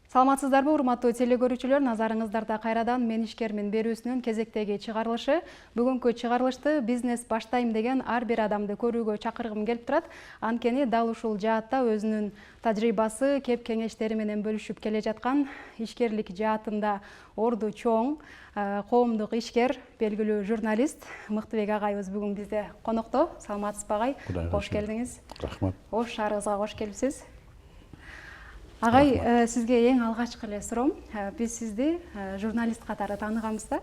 Саламатсыздарбы, урматтуу телекөрүүчүлөр, назарыңыздарда кайрадан мен ишкермин берүүсүнүн кезектеги чыгарылышы. Бүгүнкү чыгарылышты бизнес баштайм деген ар бир адамды көрүүгө чакыргым келип турат. Анткени дал ушул жаатта өзүнүн тажрыйбасы, кеп кеңештери менен бөлүшүп келе жаткан ишкерлик жаатында орду чоң, коомдук ишкер, белгилүү журналист Мыктыбек агайыбыз бүгүн бизде конокто. Саламатсызбы агай? Кош келдиңиз. Рахмат. Ош шаарыбызга кош келипсиз. Агай, сизге эң алгачкы эле суроом. Биз сизди журналист катары тааныганбыз да.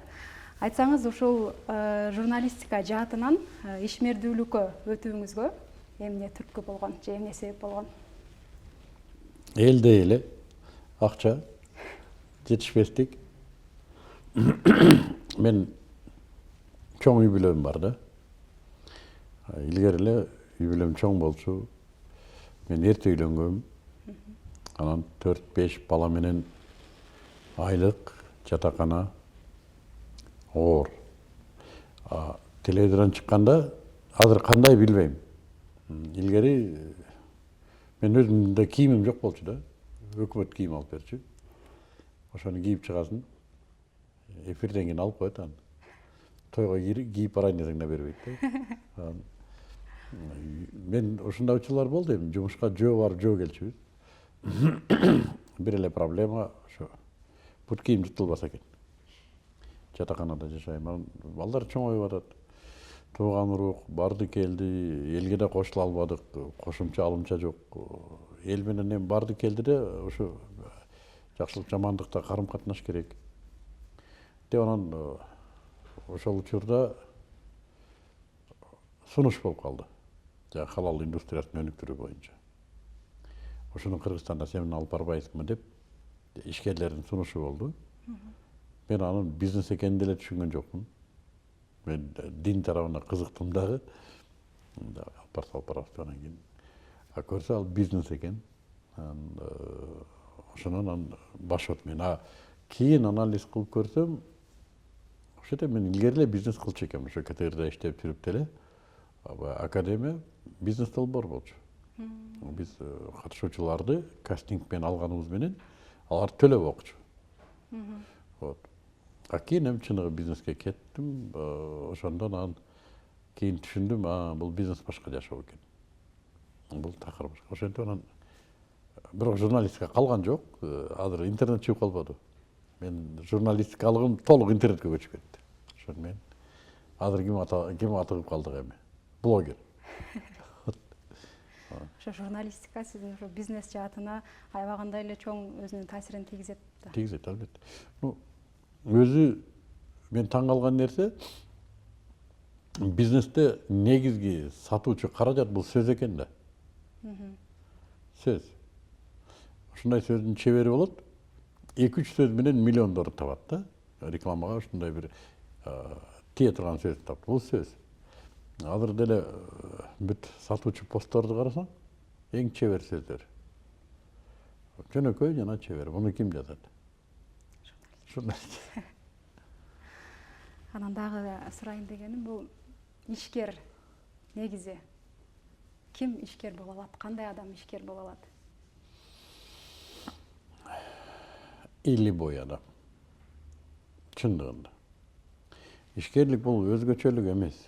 Айтсаңыз, ушул журналистика жаатынан ишмердүүлүккө өтүүңүзгө эмне түрткү болгон же эмне себеп болгон? Элде эле акча жетишпестик. Мен чоң үй бүлөм бар да. Илгери эле үй бүлөм чоң болчу. Мен эрте үйлөнгөм. Анан 4-5 бала менен айлык, жатакана, оор. Телевизордон чыкканда азыр кандай билбейм. Илгери мен өзүмдө кийимим жок болчу да. Өкмөт кийим алып берчү. Ошону кийип чыгасың. Эфирден кийин алып коет аны. Тойго кийип барайын десең да бербейт да. Мен ушундай учурлар болду эми. Жумушка жөө барып жөө келчүбүз. Бир эле проблема ошо бут кийим жытылбаса экен. Жатаканада жашайм. Балдар чоңоюп атат. Тууган урук барды келди, элге да кошула албадык, кошумча алымча жок. Эл менен эми барды келди да, ошо жакшылык жамандыкта карым катнаш керек. Деп анан ошол учурда сунуш болуп калды. Халал индустриясын өнүктүрүү боюнча. Ошону Кыргызстанда сен алып барбайсыңбы деп ишкерлердин сунушу болду. Мен анын бизнес экенин деле түшүнгөн жокмун. Мен дин тарабына кызыктым дагы. Алып барабыз анан кийин. Көрсө ал бизнес экен. Ошонун башот мен. Кийин анализ кылып көрсөм, ошо мен илгери эле бизнес кылчу экенмин. Ошо КТРда иштеп жүрүп деле академия бизнес долбоор болчу. Биз катышуучуларды кастингмен алганыбыз менен алар төлөп окучу. Вот. Кийин эми чыныгы бизнеске кеттим. Ошондон анан кийин түшүндүм, бул бизнес башка жашоо экен. Бул такыр башка. Ошентип анан бирок журналистика калган жок. Азыр интернет чыгып калбады. Мен журналистикалыгым толук интернетке көчүп кетти. Ошон мен азыр ким атыгып калдык эми? Блогер. Ошо журналистика сиздин ошо бизнес жаатына аябагандай эле чоң өзүнүн таасирин тийгизет да. Тийгизет, албетте. Өзү мен таң калган нерсе, бизнесте негизги сатуучу каражат бул сөз экен да. Сөз. Ушундай сөздүн чебери болот. 2-3 сөз менен миллиондор табат да. Рекламага ушундай бир тие турган сөз тапты. Бул сөз. Азыр деле бүт сатуучу постторду карасаң, эң чебер сөздөр. Жөнөкөй жана чебер. Муну ким жазат? Журналист. Анан дагы сурайын дегеним, бул ишкер негизи ким ишкер боло алат? Кандай адам ишкер боло алат? Или бой адам. Чындыгында. Ишкерлик бул өзгөчөлүк эмес.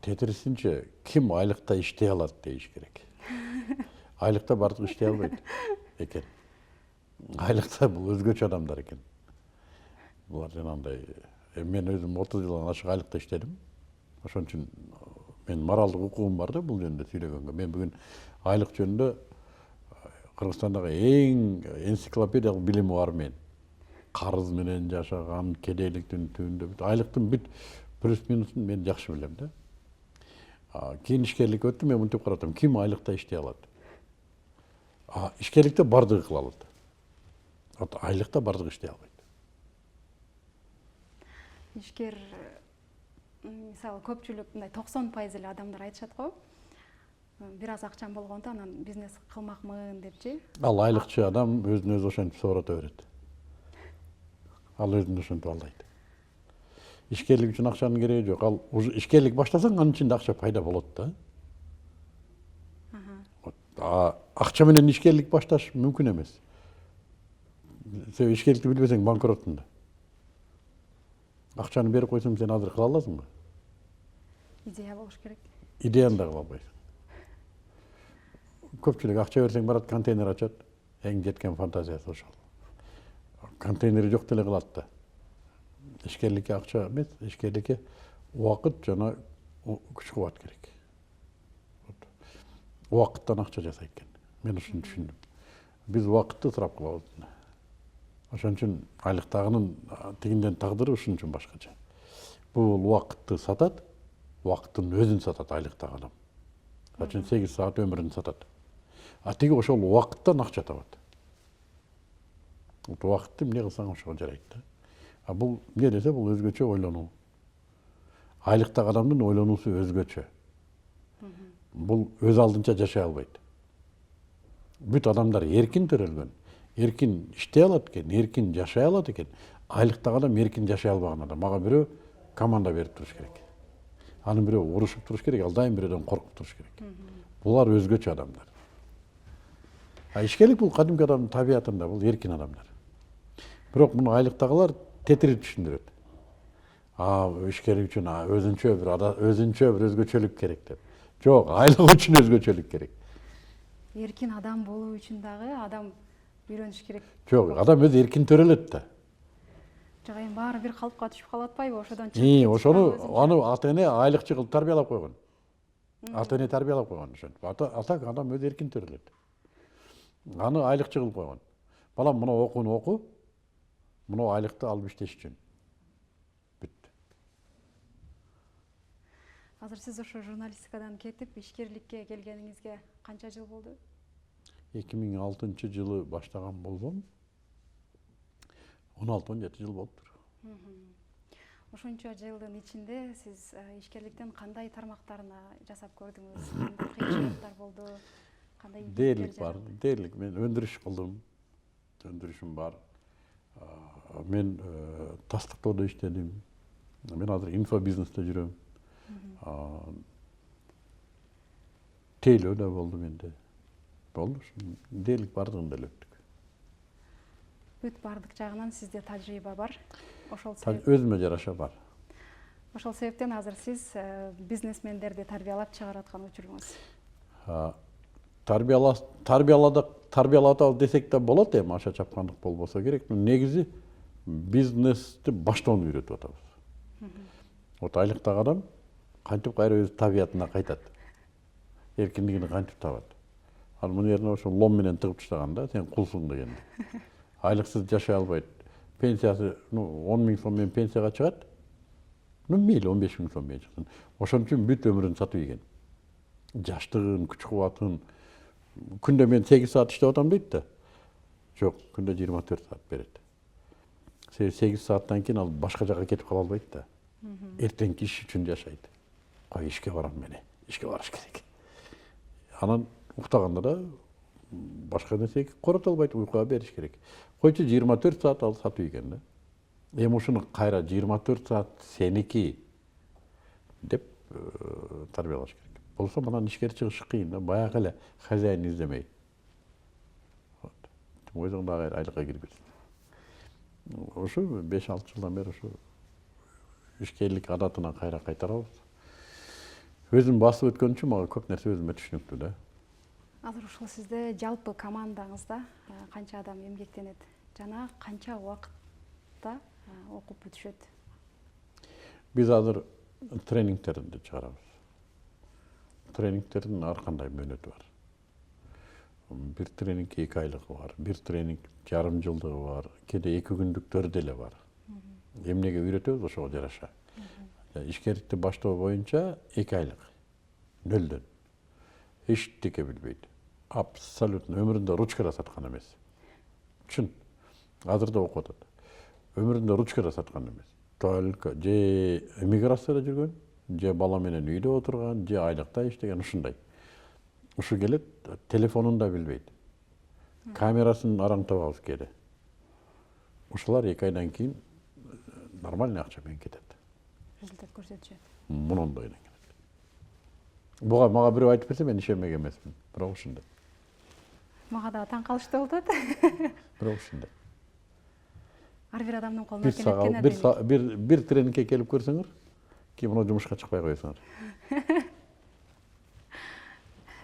Тетирисинче ким айлыкта иштей алат дейиш керек. Айлыкта бардык иштей албайт экен. Айлыкта бул өзгөчө адамдар экен. Булар жанагындай мен өзүм 30 жылдан ашык айлыкта иштедим. Ошон үчүн мен моралдык укугум бар да бул жөнүндө сүйлөгөнгө. Мен бүгүн айлык жөнүндө Кыргызстандагы эң энциклопедиялык билими бар мен. Карыз менен жашаган, кедейликтин түбүндө айлыктын бүт плюс-минусун мен жакшы билем да. Кийин ишкерликке өттүм, мен мынтип каратам, ким айлыкта иштей алат? Ишкерликте бардыгы кыла алат. Айлыкта бардыгы иштей албайт. Ишкер, мисалы көпчүлүк мындай 90% эле адамдар айтышат го. Бир аз акчам болгондо анан бизнес кылмакмын депчи. Ал айлыкчы адам өзүн өзү ошентип соорото берет. Ал өзүн ошентип алдайт. Ишкерлик үчүн акчанын кереги жок. Ал ишкерлик баштасаң анын ичинде акча пайда болот да. Акча менен ишкерлик башташ мүмкүн эмес. Сен ишкерликти билбесең банкроттун да. Акчаны берип койсоң сен азыр кыла аласың ба? Идея болуш керек. Идеяны да кыла албайсың. Көпчүлүк акча берсең барат, контейнер ачат. Эң жеткен фантазиясы ошол. Контейнери жок деле кылат да. Ишкерликке акча эмес, ишкерликке убакыт жана күч кубат керек. Убакыттан акча жасайт экен. Мен ушуну түшүндүм. Биз убакытты ысырап кылабыз. Ошон үчүн айлыктагынын тигинден тагдыры ушун үчүн башкача. Бул убакытты сатат, убакыттын өзүн сатат айлыктагы адам. Ошон 8 саат өмүрүн сатат. А тиги ошол убакыттан акча табат. Убакытты эмне кылсаң ошого жарайт да. А бул эмне десе бул өзгөчө ойлонуу. Айлыктагы адамдын ойлонуусу өзгөчө. Бул өз алдынча жашай албайт. Бүт адамдар эркин төрөлгөн, эркин иштей алат экен, эркин жашай алат экен. Айлыктагы адам эркин жашай албаган адам. Мага бирөө команда берип туруш керек. Анын бирөө урушуп туруш керек, ал дайым бирөөдөн коркуп туруш керек. Булар өзгөчө адамдар. А ишкерлик бул кадимки адамдын табиятында, бул эркин адамдар. Бирок муну айлыктагылар тетирип түшүндүрөт. Ишкерлик үчүн өзүнчө бир өзгөчөлүк керек деп. Жок, айлык үчүн өзгөчөлүк керек. Эркин адам болуу үчүн дагы адам үйрөнүш керек. Жок, адам өзү эркин төрөлөт да. Жок, эми баары бир калыпка түшүп калып атпайбы? Ошодон ошону аны ата-эне айлыкчы кылып тарбиялап койгон. Ата-эне тарбиялап койгон ошентип. Атак адам өзү эркин төрөлөт. Аны айлыкчы кылып койгон. Балам, мына окууну оку. Мына айлыкты алып иштеш үчүн. Бүт. Азыр сиз ошо журналистикадан кетип ишкерликке келгениңизге канча жыл болду? 2006-жылы баштаган болсом, 16-17 жыл болуптур. Ошончо жылдын ичинде сиз ишкерликтин кандай тармактарына жасап көрдүңүз? Кандай кыйынчылыктар болду? Кандай Дээрлик бар, дээрлик. Мен өндүрүш кылдым. Өндүрүшүм бар. Мен тастыктоодо иштедим. Мен азыр инфобизнесте жүрөм. Тейлөө да болду менде. Болду. Дээрлик бардыгында эле өттүк. Бүт бардык жагынан сизде тажрыйба бар. Өзүмө жараша бар. Ошол себептен азыр сиз бизнесмендерди тарбиялап чыгарып аткан учуруңуз. Тарбиялатабыз десек да болот, эми аша чапкандык болбосо керек. Негизи бизнести баштоону үйрөтүп атабыз. Вот айлыктагы адам кантип кайра өз табиятына кайтат. Эркиндигин кантип табат. Ал муну жерине ошо лом менен тыгып таштаганда сен кулсуң дегенди. Айлыксыз жашай албайт. Пенсиясы 10 миң сом менен пенсияга чыгат. Мейли 15 миң сом менен чыксын. Ошон үчүн бүт өмүрүн сатып ийген. Жаштыгын, күч кубатын. Күндө мен 8 саат иштеп атам дейт да. Жок, күндө 24 саат берет. 8 сааттан кийин ал башка жака кетип кала албайт да. Эртеңки иш үчүн жашайт. Кой ишке барам мен, ишке барыш керек. Анан уктаганда да башка нерсеге корото албайт, уйкуга бериш керек. Койчу 24 саат ал сатып ийген да. Эми ушуну кайра 24 саат сеники деп тарбиялаш керек. Болсо мындан ишкер чыгыш кыйын да, баягы эле хозяин издемей. Вот. Өзүң дагы айлыкка кирбейсиң. Ошо 5-6 жылдан бери ошо ишкерлик адатына кайра кайтарабыз. Өзүм басып өткөн үчүн мага көп нерсе өзүмө түшүнүктүү да. Азыр ушул сизде жалпы командаңызда канча адам эмгектенет жана канча убакытта окуп бүтүшөт? Биз азыр тренингтерди чыгарабыз. Тренингтердин ар кандай мөөнөтү бар. Бир тренинг 2 айлыгы бар, бир тренинг жарым жылдыгы бар, кээде 2 күндүктөр деле бар. Эмнеге үйрөтөбүз ошого жараша. Ишкерликти баштоо боюнча 2 айлык. Нөлдөн. Эчтеке билбейт. Абсолютно өмүрүндө ручка да саткан эмес. Чын. Азыр да окуп атат. Өмүрүндө ручка да саткан эмес. Только же эмиграцияда жүргөн, же бала менен үйдө отурган, же айлыкта иштеген ушундай. Ушу келет, телефонун да билбейт. Камерасын араң табабыз кээде. Ушулар 2 айдан кийин нормальный акча менен кетет. Результат көрсөтүшөт. Мунундай эле келет. Буга мага бирөө айтып берсе мен ишенбек эмесмин. Бирок ушундай. Мага да таң калыштуу болуп атат. Бирок ушундай. ар бир адамдын колуна бир келет саат экен адеми. бир тренингке келип көрсөңөр, кийин мына жумушка чыкпай коесуңар.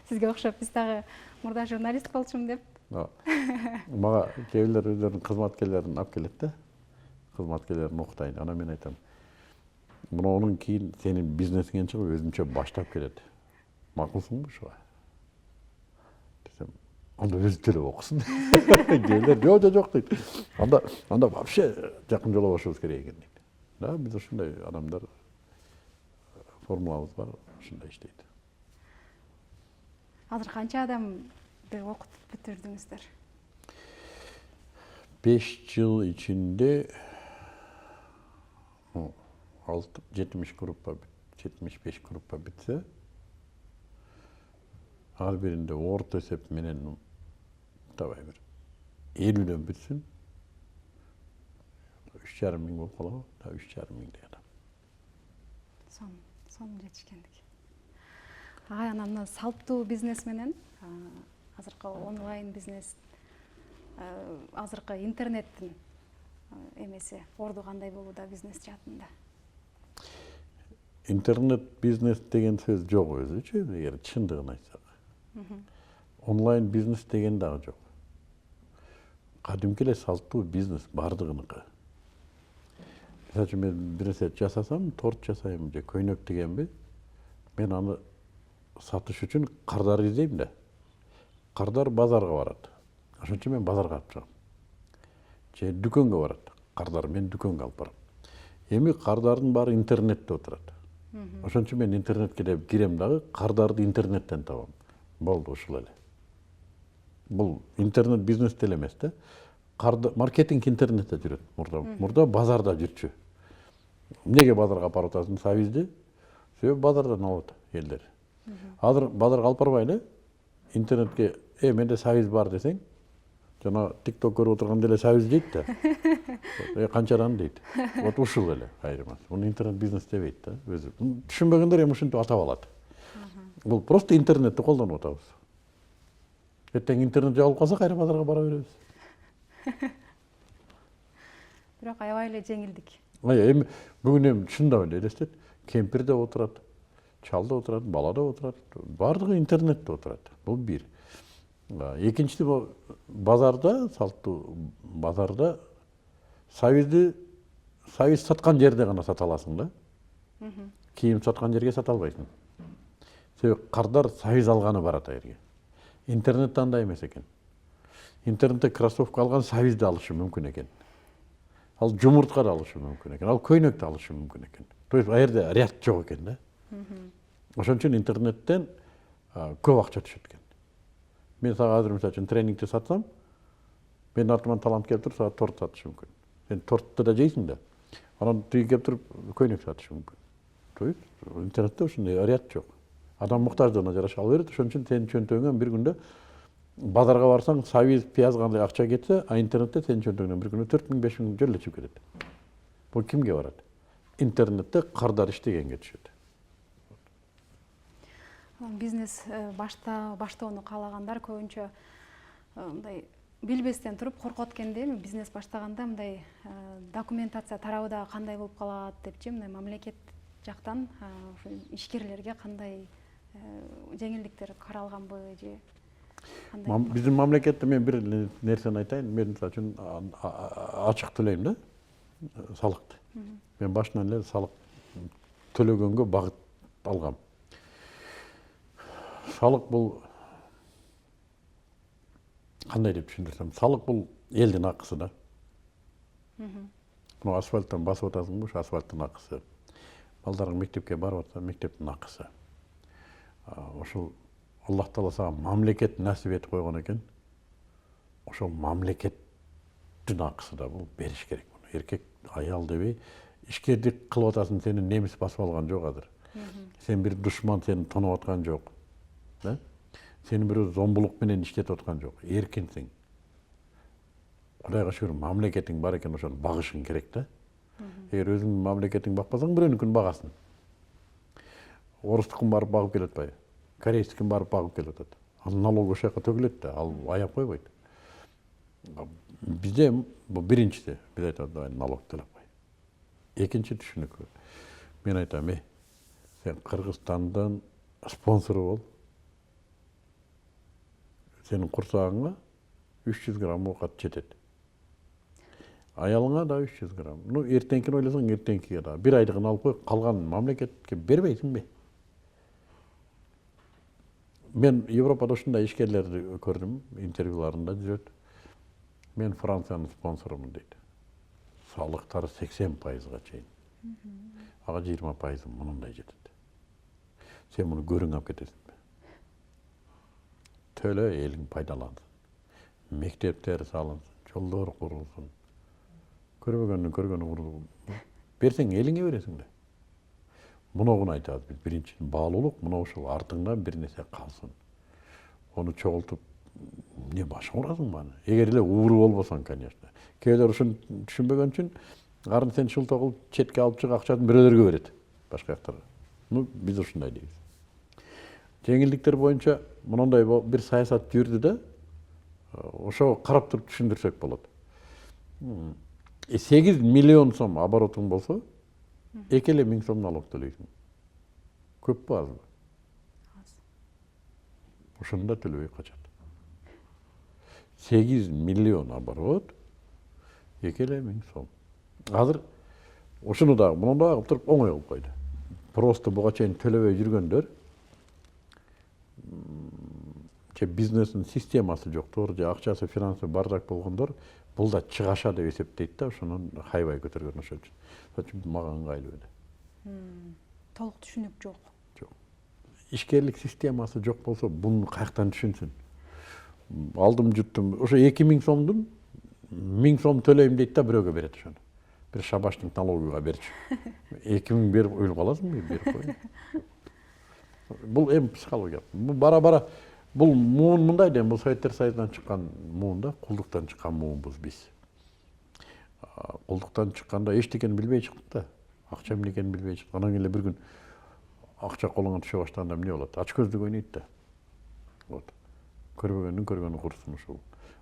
Сизге окшоп биз дагы мурда журналист болчумун деп. Мага кээ бирлер өздөрүнүн кызматкерлерин алып келет да. Кызматкерлерин окутайын. Анан мен айтам. Мунун кийин сенин бизнесиңен чыгып өзүнчө баштап келет. Макулсуңбу ушуга? Десем, анда өзү деле окусун. Келер, жок дейт. Анда вообще жакын жолобошубуз керек экен дейт. Да, биз ушундай адамдар формулабыз бар, ушундай иштейт. Азыр канча адамды окутуп бүтүрдүңүздөр? 5 жыл ичинде 70 группа, 75 группа бүтсө, ар биринде орто эсеп менен табай бир 50дөн бүтсүн, 3,5 миң болуп калабы? 3,5 миңдей адам. Сон жетишкендик. Анан мына салттуу бизнес менен азыркы онлайн бизнес, азыркы интернеттин эмеси орду кандай болууда бизнес жаатында? Интернет бизнес деген сөз жок өзүчү, эгер чындыгын айтсак. Онлайн бизнес деген дагы жок. Кадимки эле салттуу бизнес бардыгыныкы. Мисалы үчүн мен бир нерсе жасасам, торт жасайм же көйнөк тигемби, мен аны сатыш үчүн кардар издейм да. Кардар базарга барат. Ошон үчүн мен базарга алып чыгам. Же дүкөнгө барат. Кардар мен дүкөнгө алып барам. Эми кардардын баары интернетте отурат. Ошон үчүн мен интернетке деп кирем дагы, кардарды интернеттен табам. Болду ушул эле. Бул интернет бизнес деле эмес да. Маркетинг интернетте жүрөт мурда. Мурда базарда жүрчү. Эмнеге базарга апарып атасың сабизди? Себеби базардан алат элдер. Азыр базарга алып барбай эле интернетке менде сабиз бар десең, жана TikTok көрүп отурганда эле сабиз дейт да. Канчадан дейт. Вот ушул эле айырмасы. Муну интернет бизнес дебейт да өзү. Түшүнбөгөндөр эми ушинтип атап алат. Бул просто интернетти колдонуп атабыз. Эртең интернет жабылып калса кайра базарга бара беребиз. Бирок аябай эле жеңилдик. Эми бүгүн эми чындап эле элестет. Кемпир да отурат, чал да отурат, бала да отурат, баардыгы интернетте отурат. Бул бир. Экинчиси базарда, салттуу базарда сабиз саткан жерде гана сата аласың да. Кийим саткан жерге сата албайсың. Себеби кардар сабиз алганы барат айерге. Интернетте андай эмес экен. Интернетте кроссовка алган сабизди алышы мүмкүн экен. Ал жумуртка да алышы мүмкүн экен. Ал көйнөк да алышы мүмкүн экен. То есть аерде ряд жок экен да. Ошон үчүн интернеттен көп акча түшөт экен. Мен сага азыр мисалы үчүн тренингти сатсам, менин артыман талант келип туруп сага торт сатышы мүмкүн. Сен тортты да жейсиң да. Анан тиги келип туруп көйнөк сатышы мүмкүн. То есть интернетте ушундай ряд жок. Адам муктаждыгына жараша ала берет. Ошон үчүн сенин чөнтөгүңөн бир күндө базарга барсаң, сабиз, пияз кандай акча кетсе, а интернетте сенин чөнтөгүңөн бир күндө 4 миң, 5 миң жөн эле чыгып кетет. Бул кимге барат? Интернетте кардар иштегенге түшөт. Бизнес баштоону каалагандар көбүнчө мындай билбестен туруп коркот экенде, бизнес баштаганда мындай документация тарабыда кандай болуп калат депчи, мындай мамлекет жактан ишкерлерге кандай жеңилдиктер каралганбы же кандай? Биздин мамлекетте мен бир нерсени айтайын. Мен мисалы үчүн ачык төлөйм да салыкты. Мен башынан эле салык төлөгөнгө багыт алгам. Салык бул кандай деп түшүндүрсөм, салык бул элдин акысы да. Мына асфальттан басып атасыңбы, ушу асфальттын акысы. Балдарың мектепке барып атса, мектептин акысы. Ошол Аллах Таала сага мамлекет насип этип койгон экен. Ошол мамлекеттин акысы да бул бериш керек. Эркек, аял дебей, ишкердик кылып атасың, сени немис басып алган жок азыр. Сен бир душман сени тонуп аткан жок. Да? Сени бирөө зомбулук менен иштетип аткан жок. Эркинсиң. Кудайга шүгүр мамлекетиң бар экен, ошону багышың керек да. Эгер өзүңдүн мамлекетиңди бакпасаң, бирөөнүкүн багасың. Орустукун барып багып келип атпайбы? Корейстикин барып багып келип атат. Ал налог ошол жака төгүлөт да, ал аяп койбойт. Bizde bu birincisi biz aytабыз налог төлөп кой. Экинчи түшүнүк. Мен айтам, сен Кыргызстандын спонсору бол. Сенин курсагыңа 300 грамм оокат жетет. Аялыңа да 300 грамм. Ну, эртеңкини ойлосоң, эртеңкиге да. Бир айдыгын алып кой, калганын мамлекетке бербейсиңби? Мен Европада ушундай ишкерлерди көрдүм, интервьюларында жүрөт. Мен Франциянын спонсорумун дейт. Салыктары 80%га чейин. Ага 20% мындай жетет. Сен муну көрүң алып кетесиңби? Төлө, элиң пайдалансын. Мектептер салынсын, жолдор курулсын. Көрбөгөндүн көргөнү курулсын. Берсең элиңе бересиң да. Мунугун айтабыз биз. Биринчиден баалуулук, мына ушул артыңда бир нерсе калсын. Onu çoğaltıp ne başa urasın bana? Eğer ile uğru olmasan, конечно. Köyler uşun düşünbegen üçün, garın sen şılta kılıp çetke alıp çık akçadın birelerge veredi. Başka yaktara. Ну, biz uşunday deyiz. Жеңилдиктер боюнча мындай bir саясат жүрдү да, ошо карап туруп түшүндүрсөк болот. 8 миллион сом оборотуң болсо, 2.000 сом налог төлөйсүң. Көппү азбы? Ошондо төлөбөй качат. 8 миллион оборот, 2.000 сом. Азыр ошону дагы, муну дагы кылып туруп оңой кылып койду. Просто буга чейин төлөбөй жүргөндөр, бизнестин системасы жоктор, же акчасы, финансы бардак болгондор, бул да чыгаша деп эсептейт да, ошонун хайбай көтөргөн ошол үчүн. Ошол үчүн мага ыңгайлуу эле. Толук түшүнүк жок. İşkerlik sistemасы жок болсо, буну каяктан түшүнсүн? Алдым жуттум. Ошо 2000 сомдун 1000 сом төлөйм дейт да, бирөөгө берет ошону. Бир шабаштын налогуга берчү. 2000 берип өлүп каласыңбы? Берип кой. Бул эми психология. Бул бара-бара бул муун мындай да, бул Советтер Союзунан чыккан муун да, кулдуктан чыккан муунбуз биз. Кулдуктан чыкканда эчтекени билбей чыктык да. Акча эмне экенин билбей чыктык. Анан эле бир күн акча колуңа түшө баштаганда эмне болот? Ач көздүк ойнойт да. Вот. Көрбөгөндүн көргөнү курсын ушул.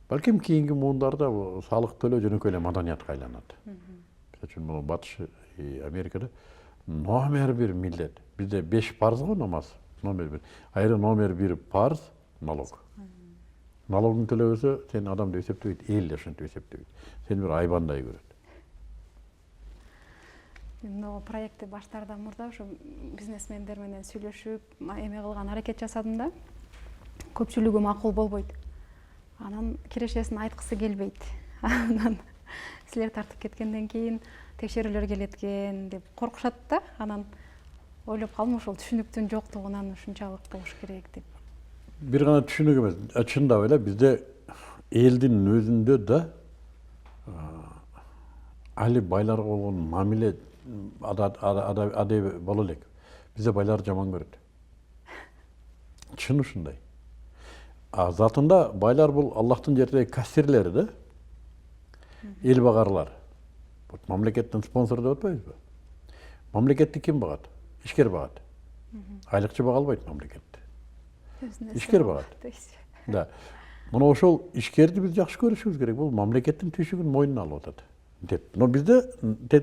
Балким кийинки муундарда салык төлөө жөнөкөй эле маданиятка айланат. Мисалы үчүн муну Батыш Америкада номер 1 милдет. Бизде 5 парыз го намаз. Номер 1. Айры номер 1 парыз налог. Налогун төлөбөсө, сен адам деп эсептебейт, эл деп ошентип эсептебейт. Сени бир айбандай көрөт. Мен проектти баштаардан мурда ушу бизнесмендер менен сүйлөшүп, эме кылган аракет жасадым да. Көпчүлүгү макул болбойт. Анан кирешесин айткысы келбейт. Анан силер тартып кеткенден кийин текшерүүлөр келет экен деп коркушат да. Анан ойлоп калдым, ошол түшүнүктүн жоктугунан ушунчалык болуш керек деп. Бир гана түшүнүк эмес, чындап эле бизде элдин өзүндө да али байларга болгон мамиле адеби боло элек. Бизде байлар жаман көрөт. Чын ушундай. Затында байлар бул Аллахтын жердеги кассирлери да. Эл багарлар. Вот мамлекеттин спонсору деп атпайбызбы? Мамлекетти ким багат? Ишкер багат. Айлыкчы бага албайт мамлекетти. Ишкер багат. Да. Мына ошол ишкерди биз жакшы көрүшүбүз керек. Бул мамлекеттин түйшүгүн мойнуна алып атат. Деп. Но бизде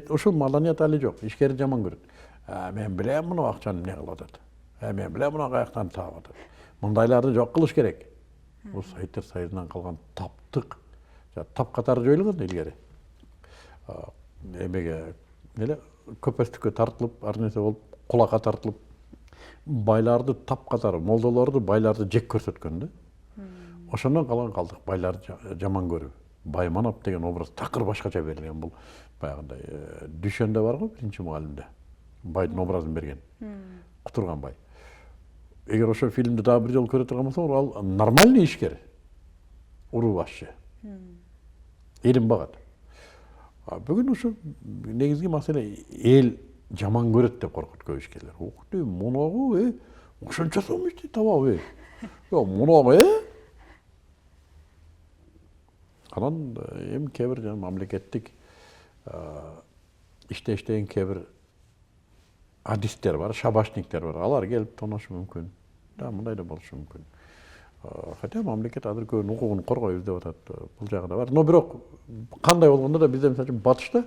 ошол маданият али жок. Ишкерди жаман көрөт. Мен билем муну акчаны эмне кылып атат. Мен билем муну каяктан таап атат. Мындайларды жок кылыш керек. Бул Советтер Союзунан калган таптык. Тап катары жоюлган илгери. Эмеге эле көпөстүккө тартылып, ар нерсе болуп, кулакка тартылып, байларды тап катары, молдолорду, байларды жек көрсөткөн да. Ошондон калдык байларды жаман көрүп. Байманов деген образ такыр башкача берилген. Бул баягындай Дүшөндө бар го, биринчи мугалимде. Байдын образын берген. Кутурган бай. Эгер ошо фильмди дагы бир жолу көрө турган болсоң, ал нормальный ишкер. Уруу башчы. Элин багат. Бүгүн ошо негизги маселе эл жаман көрөт деп коркут көп ишкерлер. Ух ты, мунагы, ошончо сом ишти табабы? Жок, мунагы, Анан эми кээ бир мамлекеттик иштеген кээ бир адистер бар, шабашниктер бар. Алар келип тонушу мүмкүн. Да, мындай да болушу мүмкүн. Хотя мамлекет азыр көбүн укугун коргойбуз деп атат. Бул жагы да бар. Но бирок кандай болгондо да бизде мисалы үчүн батышта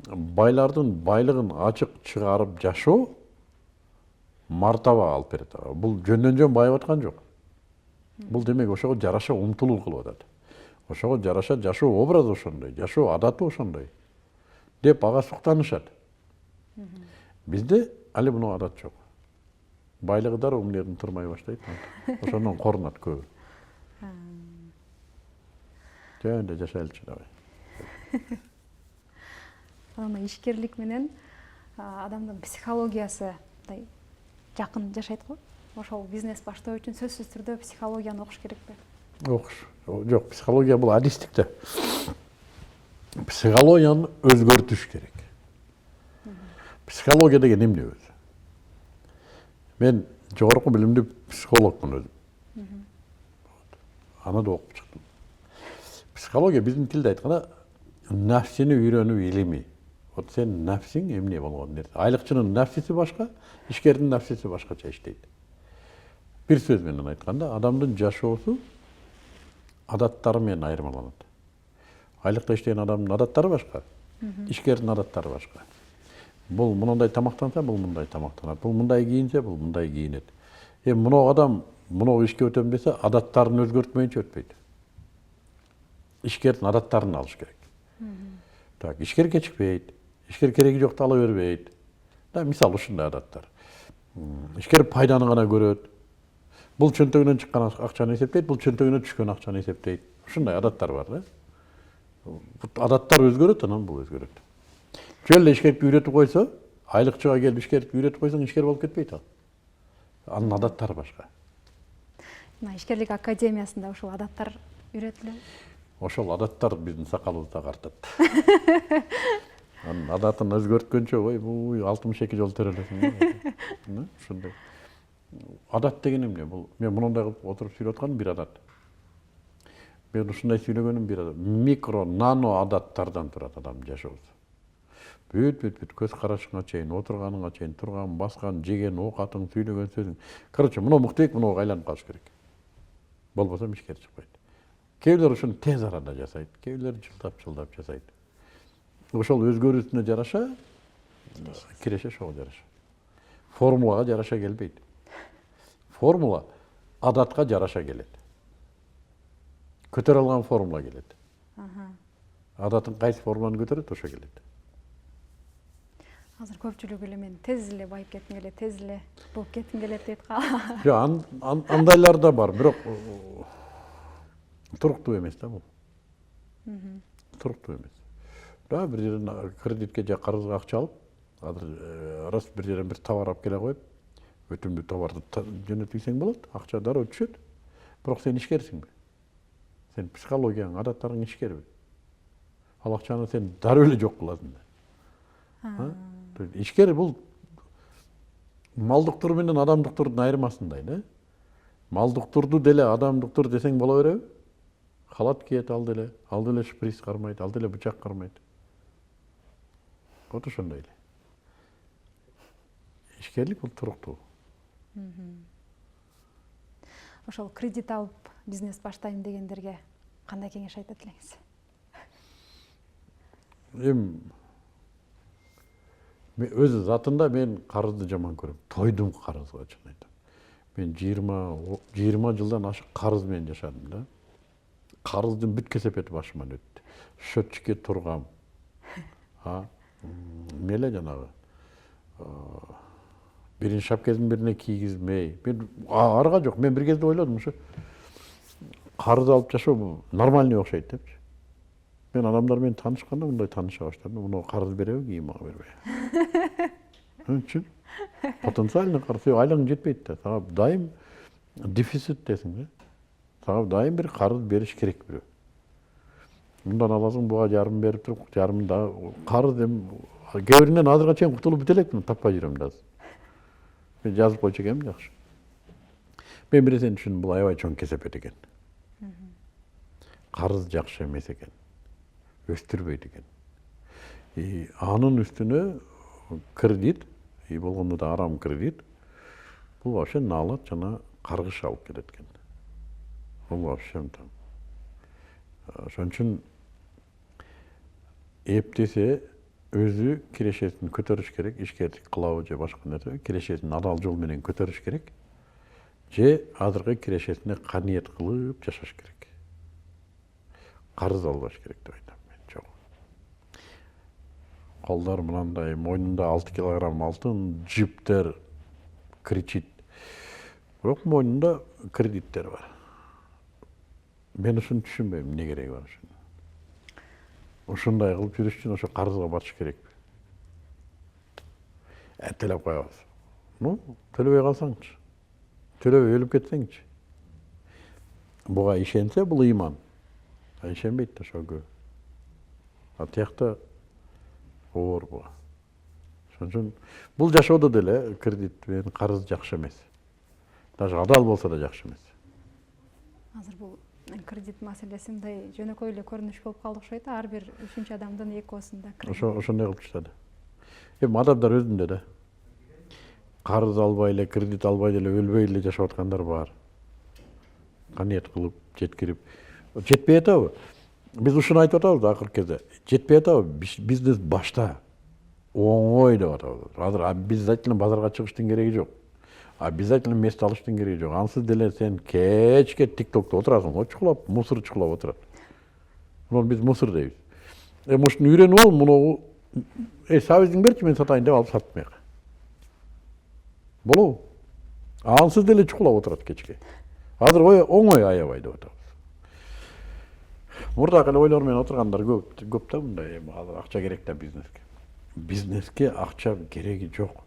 байлардын байлыгын ачык чыгарып жашоо мартаба алып берет. Бул жөндөн жөн байып аткан жок. Бул демек ошого жараша умтулуу кылып атат. Ошого жараша жашоо образы ошондой, жашоо адаты ошондой деп ага суктанышат. Бизде али муну адат жок. Байлыгы дароо умнердин турмай баштайт. Ошондон корунат көбү. Жөндөй жашайлычы дабай. Анан ишкерлик менен адамдын психологиясы жакын жашайт го. Ошол бизнес баштоо үчүн сөзсүз түрдө психологияны окуш керекпи? Окуш. Жок, психология бул адистик да. Психологияны өзгөртүш керек. Психология деген эмне өзү? Мен жогорку билимдүү психологмун өзүм. Аны да окуп чыктым. Психология биздин тилде айтканда нафсини үйрөнүү илими. Вот сен нафсиң эмне болгон нерсе. Айлыкчынын нафсиси башка, ишкердин нафсиси башкача иштейт. Бир сөз менен айтканда, адамдын жашоосу адаттары менен айырмаланат. Айлыкта иштеген адамдын адаттары башка, ишкердин адаттары башка. Бул мындай тамактанса, бул мындай тамактанат. Бул мындай кийинсе, бул мындай кийинет. Мынау адам мынау ишке өтөм десе, адаттарын өзгөртмөйүнчө өтпөйт. Ишкердин адаттарын алыш керек. Так, ишкер кечикпейт, ишкер кереги жокто ала бербейт. Да, мисалы ушундай адаттар. Ишкер пайданы гана көрөт. Бул чөнтөгүнөн чыккан акчаны эсептейт, бул чөнтөгүнө түшкөн акчаны эсептейт. Ушундай адаттар бар да. Адаттар өзгөрөт, анан бул өзгөрөт. Жөн эле ишкерди үйрөтүп койсо, айлыкчыга келип ишкерди үйрөтүп койсоң, ишкер болуп кетпейт ал. Анын адаттары башка. Мына ишкерлик академиясында ушул адаттар үйрөтүлөбү? Ошол адаттар биздин сакалыбызда картат. Анын адатын өзгөрткөнчө, ой, 62 жол төрөлөсүң. Ушундай. Адат деген эмне? Бул мен мындай кылып отуруп сүйлөп атканым бир адат. Мен ушундай сүйлөгөнүм бир адат. Микро, нано адаттардан турат адамдын жашоосу. Бүт көз карашыңа чейин, отурганыңа чейин, турган, баскан, жеген, оокатың, сүйлөгөн сөзүң. Короче, мына мыктыбек мынага айланып калыш керек. Болбосо ишкер чыкпайт. Кээ бирлер ушуну тез арада жасайт, кээ бирлер жылдап жасайт. Ошол өзгөрүүсүнө жараша, киреше ошого жараша. Формулага жараша келбейт. Формула адатка жараша келет. Көтөрө алган формула келет. Адатын кайсы формуланы көтөрөт, ошо келет. Азыр көпчүлүк эле мен тез эле байып кетким келет, тез эле болуп кетким келет дейт кала. Жок, андайлар да бар, бирок туруктуу эмес да бул. Туруктуу эмес. Да, бир жерден кредитке же карызга акча алып, азыр раз бир жерден бир товар алып келе коюп, өтүмдүү товарды жөнөтүлсең болот, акча дароо түшөт. Бирок сен ишкерсиңби? Сен психологияң, адаттарың ишкерби? Ал акчаны сен дароо эле жок кыласың да. Ишкер бул малдыктур менен адамдыктурдун айырмасындай да. Малдыктурду деле адамдыктур десең боло береби? Халат кийет ал деле шприц кармайт, ал деле бычак кармайт. Вот ошондой эле. Ишкерлик бул туруктуу. Ошол кредит алып бизнес баштайм дегендерге кандай кеңеш айтат элеңиз? Өз затында мен карызды жаман көрөм. Тойдум карызга, чын айтам. Мен 20 жылдан ашык карыз менен жашадым да. Карыздын бүт кесепети башыман өттү. Счетчикке тургам. Меле жанагы. Бирин шапкесин бирине кийгизмей. Мен арга жок. Мен бир кезде ойлодум ушу. Карыз алып жашоо нормальный окшойт депчи. Мен адамдар менен таанышканда мындай тааныша баштадым. Муну карыз береби, кийин мага бербей. Чын. Потенциальный карыз, айлыгың жетпейт да. Сага дайым дефицит десиң да. Сага дайым бир карыз бериш керек бирөө. Мындан аласың, буга жарым берип туруп, жарымын да карыз кээ биринен азырга чейин кутулуп бүт элекмин, таппай жүрөм да. Мен жазып койчу экенмин, жакшы. Мен бир нерсени түшүндүм, бул аябай чоң кесепет экен. Карыз жакшы эмес экен. Өстүрбөйт экен. Анын үстүнө кредит, болгондо да арам кредит, бул вообще налат жана каргыш алып келет экен. Бул вообще там. Ошон үчүн эптесе өзү кирешесин көтөрүш керек, ишкердик кылабы же башка нерсе, кирешесин адал жол менен көтөрүш керек. Же азыркы кирешесине каниет кылып жашаш керек. Карыз албаш керек деп айтам мен. Жок. Колдор мынандай, мойнунда 6 килограмм алтын, джиптер кричит. Бирок мойнунда кредиттер бар. Мен ушуну түшүнбөйм, эмне кереги бар ушунун. Ушундай кылып жүрүш үчүн ошо карызга батыш керекпи? Төлөп коебуз. Ну, төлөбөй калсаңчы. Төлөбөй өлүп кетсеңчи. Буга ишенсе бул ыйман. Ишенбейт да ошого. Тиякта оор буга. Ошон үчүн бул жашоодо деле кредит менен карыз жакшы эмес. Даже адал болсо да жакшы эмес. Азыр бул кредит маселеси мындай жөнөкөй эле көрүнүш болуп калды окшойт. Ар бир 3 адамдын экоосунда кредит. Ошондой кылып таштады. Эми адамдар өзүндө да карыз албай эле, кредит албай деле өлбөй эле жашап аткандар бар. Каниет кылып, жеткирип. Жетпей атабы? Биз ушуну айтып атабыз акыркы кезде. Жетпей атабы? Бизнес башта. Оңой деп атабыз. Азыр обязательно базарга чыгыштын кереги жок. Обязательно место алыштын кереги жок. Ансыз деле сен кечке тиктокто отурасың, чукулап, мусор чукулап отурат. Муну биз мусор дейбиз. Ушуну үйрөнүп ал, муну сабиздин берчи мен сатайын деп алып сатмайк. Болобу? Ансыз деле чукулап отурат кечке. Азыр оңой аябай деп атабыз. Мурдакы эле ойлор менен отургандар көп да мындай, азыр акча керек да бизнеске. Бизнеске акча кереги жок.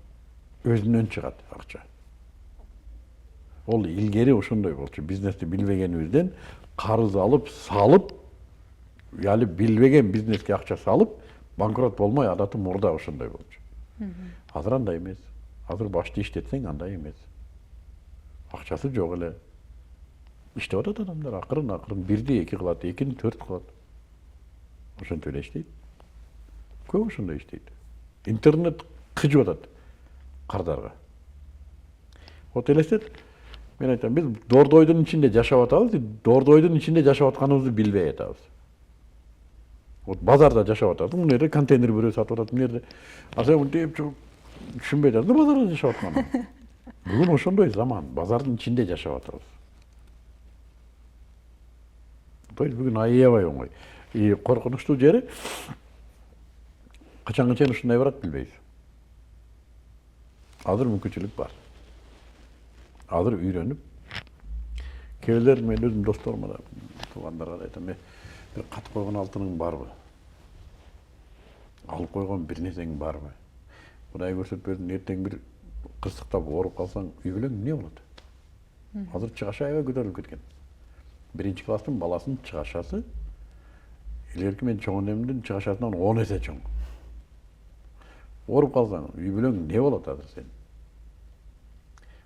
Өзүнөн чыгат акча. Ол илгери ошондой болчу. Бизнести билбегенибизден карыз алып, салып, яли билбеген бизнеске акча салып, банкрот болмой адаты мурда ошондой болчу. Азыр андай эмес. Азыр башты иштетсең андай эмес. Акчасы жок эле. Иштеп атат адамдар акырын 1-ди 2 кылат, 2-ни 4 кылат. Ошентип эле иштейт. Көп ошондой иштейт. Интернет кыжып атат кардарга. Вот элестет, мен айтам, биз дордойдун ичинде жашап атабыз, дордойдун ичинде жашап атканыбызды билбей атабыз. Вот базарда жашап атабыз, мына жерде контейнер бирөө сатып атат, мына жерде. Сен мынтип түшүнбөй атасың, базарда жашап атканын. Бүгүн ошондой заман, базардын ичинде жашап атабыз. То есть бүгүн аябай оңой. Коркунучтуу жери качанга чейин ушундай барат билбейбиз. Азыр мүмкүнчүлүк бар. Азыр үйрөнүп, кээбилер мен өзүм досторума да, туугандарга да айтам, бир катып койгон алтының барбы? Алып койгон бир нерсең барбы? Кудай көрсөтпөсүн, эртең бир кырсыктап ооруп калсаң, үй бүлөң эмне болот? Азыр чыгаша аябай көтөрүлүп кеткен. 1-класстын баласынын чыгашасы илгерки мен чоңдемдин чыгашасынан 10 эсе чоң. Ооруп калсаң, үй бүлөң эмне болот азыр сен?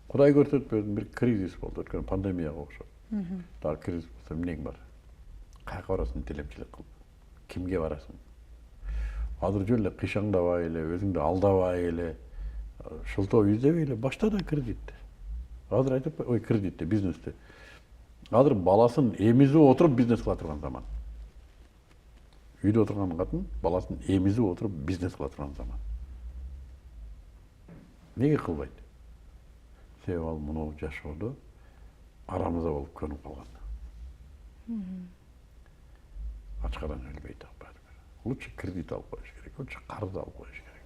Кудай көрсөтпөсүн, бир кризис болду, өткөн пандемияга окшоп. Дагы кризис болсо эмнең бар? Каяка барасың телемчилик кылып? Кимге барасың? Азыр жөн эле кыйшаңдабай эле, өзүңдү алдабай эле, шылтоо издебей эле башта да кредит. Азыр айтып, кредитте, бизнесте. Азыр баласын эмизип отуруп бизнес кыла турган заман. Үйдө отурган катын баласын эмизип отуруп бизнес кыла турган заман. Неге кылбайт? Себеби ал муну жашоодо арамызда болуп көнүп калган. Ачкадан өлбөйт ал баары. Лучше кредит алып коюш керек, лучше карыз алып коюш керек.